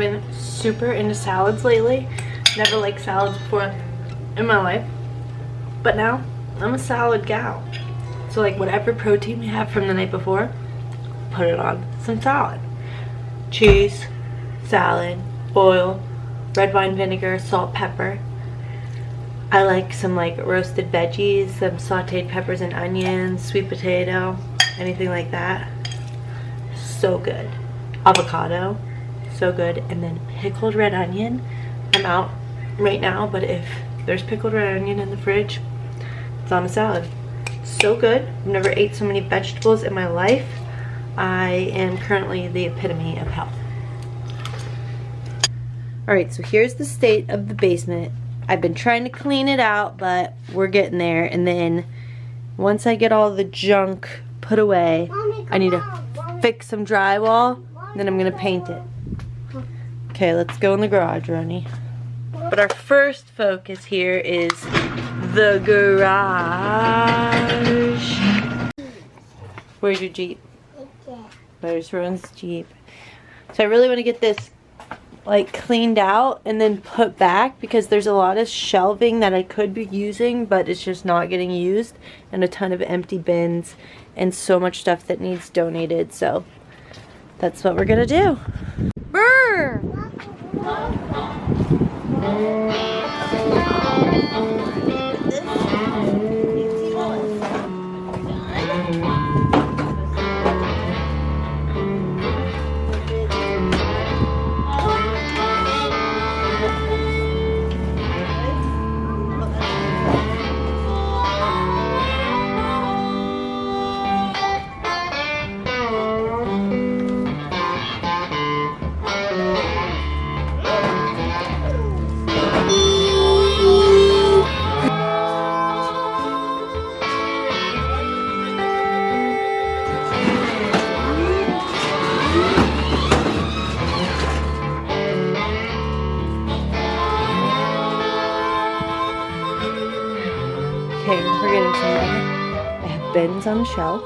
been super into salads lately. Never liked salads before in my life, but now I'm a salad gal. So like whatever protein we have from the night before, put it on some salad. Cheese, salad, oil, red wine vinegar, salt, pepper. I like some like roasted veggies, some sauteed peppers and onions, sweet potato, anything like that. So good. Avocado, so good. And then pickled red onion. I'm out right now, but if there's pickled red onion in the fridge, it's on a salad. So good. I've never ate so many vegetables in my life. I am currently the epitome of health. Alright, so here's the state of the basement. I've been trying to clean it out, but we're getting there. And then once I get all the junk put away, I need to fix some drywall, then I'm gonna paint it. Okay, let's go in the garage, Ronnie. But our first focus here is the garage. Where's your Jeep? There's Ron's Jeep. So I really want to get this like cleaned out and then put back, because there's a lot of shelving that I could be using but it's just not getting used, and a ton of empty bins and so much stuff that needs donated. So that's what we're gonna do. Brr! Okay, we're getting somewhere. I have bins on the shelf,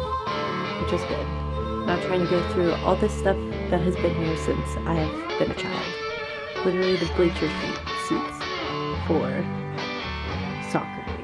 which is good. I'm not trying to go through all this stuff that has been here since I have been a child. Literally the bleacher seats for soccer games.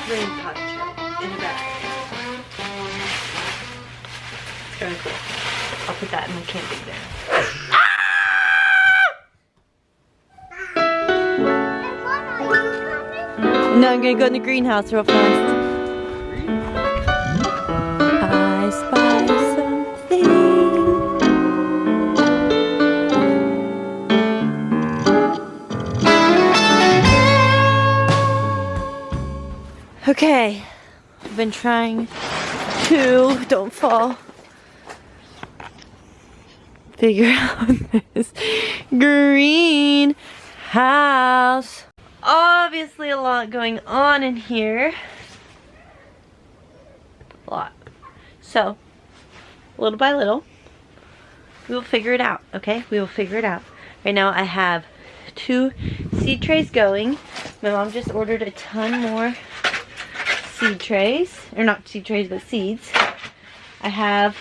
Rain poncho in a bag. It's kind of cool. I'll put that in my camping bag. No, I'm gonna go in the greenhouse real fast. I spy something. Okay, I've been trying to, don't fall, figure out this greenhouse. Obviously a lot going on in here. A lot. So, little by little, we will figure it out, okay? We will figure it out. Right now I have 2 seed trays going. My mom just ordered a ton more seed trays, or not seed trays, but seeds. I have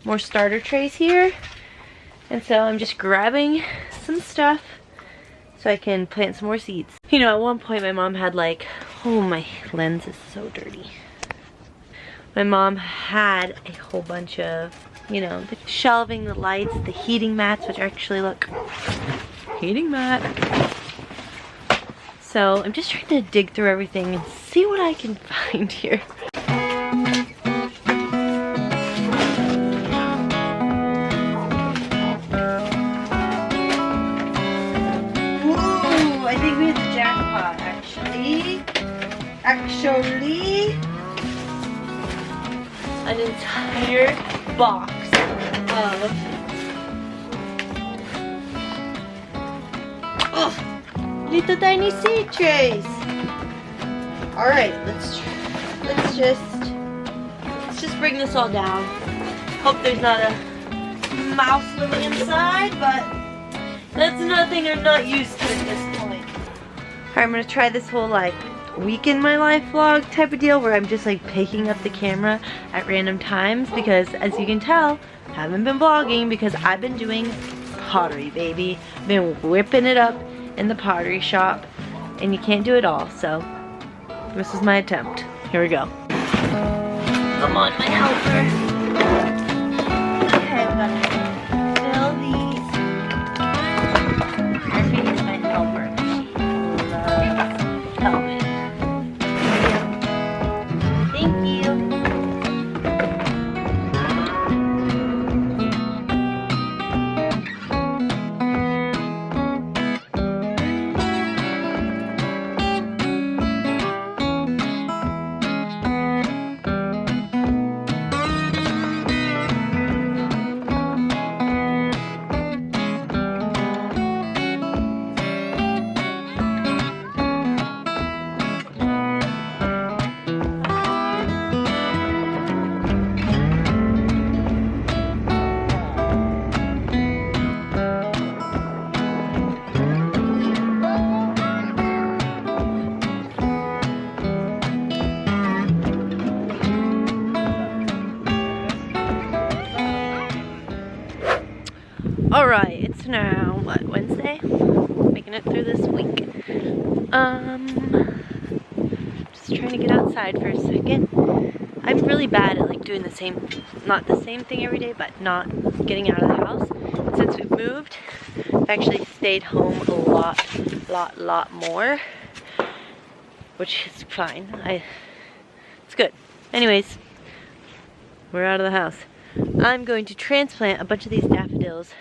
more starter trays here, and so I'm just grabbing some stuff so I can plant some more seeds. You know, at one point my mom had like, oh, my lens is so dirty. My mom had a whole bunch of, you know, the shelving, the lights, the heating mats, which actually look, heating mat. So I'm just trying to dig through everything and see what I can find here. I think we hit the jackpot, actually. An entire box of little tiny seed trays. All right, let's just bring this all down. Hope there's not a mouse living inside, but that's nothing I'm not used to at this point. All right, I'm gonna try this whole like week in my life vlog type of deal where I'm just like picking up the camera at random times because as you can tell, I haven't been vlogging because I've been doing pottery, baby. I've been whipping it up in the pottery shop and you can't do it all, so this is my attempt. Here we go. Come on, my helper. Okay, I'm gonna fill these. Harvey is my helper. She loves helping. Thank you. Alright, it's now, what, Wednesday? Making it through this week. Just trying to get outside for a second. I'm really bad at like doing the same, not the same thing every day, but not getting out of the house. Since we've moved, I've actually stayed home a lot more. Which is fine. It's good. Anyways, we're out of the house. I'm going to transplant a bunch of these daffodils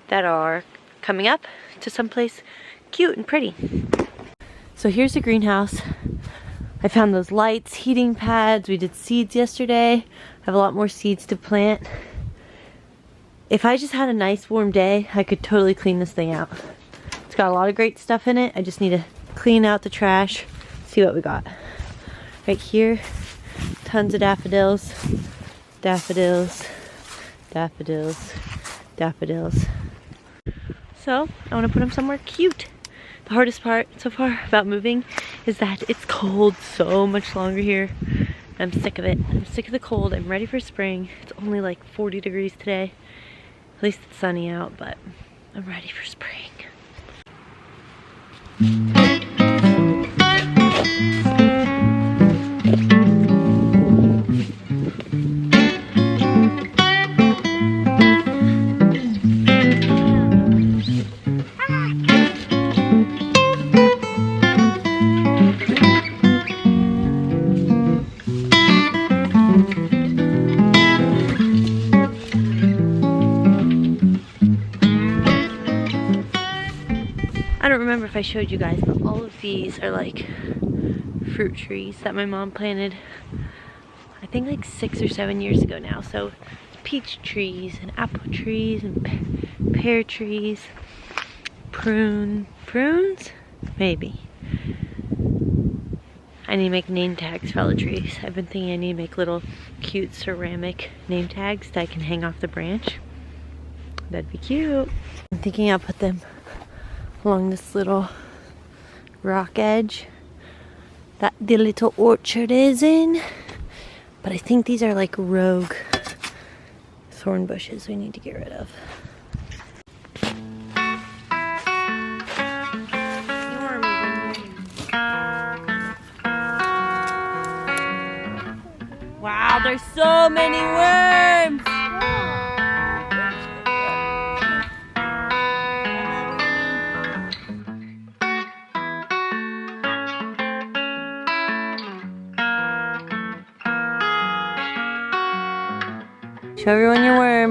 that are coming up to someplace cute and pretty. So here's the greenhouse. I found those lights, heating pads. We did seeds yesterday. I have a lot more seeds to plant. If I just had a nice warm day, I could totally clean this thing out. It's got a lot of great stuff in it. I just need to clean out the trash, see what we got. Right here, tons of daffodils. Daffodils, daffodils, daffodils. So, I want to put them somewhere cute. The hardest part so far about moving is that it's cold so much longer here. I'm sick of it. I'm sick of the cold. I'm ready for spring. It's only like 40 degrees today. At least it's sunny out, but I'm ready for spring. I don't remember if I showed you guys, but all of these are like fruit trees that my mom planted, I think like 6 or 7 years ago now. So peach trees and apple trees and pear trees, prunes, maybe. I need to make name tags for all the trees. I've been thinking I need to make little cute ceramic name tags that I can hang off the branch. That'd be cute. I'm thinking I'll put them along this little rock edge that the little orchard is in. But I think these are like rogue thorn bushes we need to get rid of. Wow, there's so many worms! Show everyone your worm.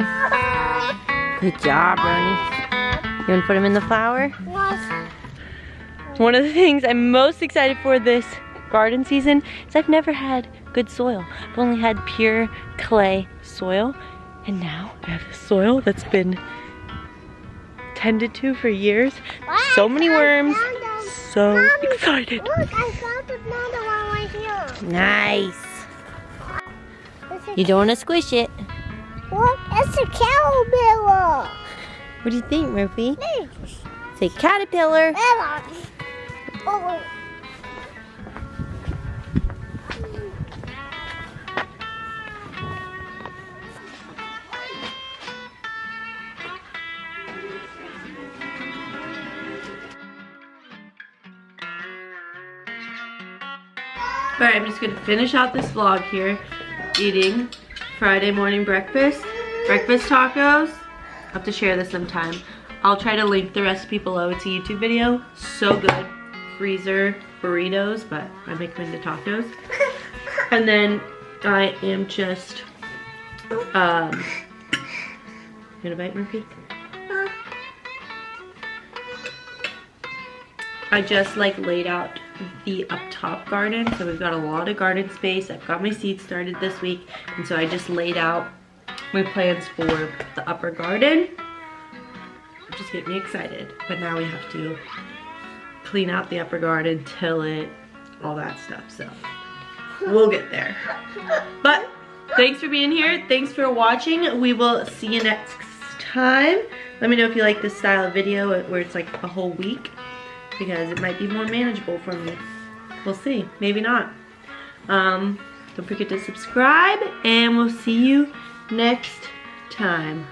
Good job, Roni. You want to put him in the flower? One of the things I'm most excited for this garden season is I've never had good soil. I've only had pure clay soil, and now I have this soil that's been tended to for years. So many worms. So excited. Look, I found another one right here. Nice. You don't want to squish it. Look, it's a caterpillar. What do you think, Murphy? Thanks. Say caterpillar. Oh. Alright, I'm just going to finish out this vlog here, eating Friday morning breakfast tacos. I'll have to share this sometime. I'll try to link the recipe below. It's a YouTube video. So good. Freezer burritos, but I make them into tacos. And then I am just, you gonna bite, Murphy? I just like laid out the up top garden, so we've got a lot of garden space. I've got my seeds started this week, and so I just laid out my plans for the upper garden. Just get me excited. But now we have to clean out the upper garden, till it, all that stuff, so we'll get there. But thanks for being here. Thanks for watching. We will see you next time. Let me know if you like this style of video where it's like a whole week, because it might be more manageable for me. We'll see, maybe not. Don't forget to subscribe, and we'll see you next time.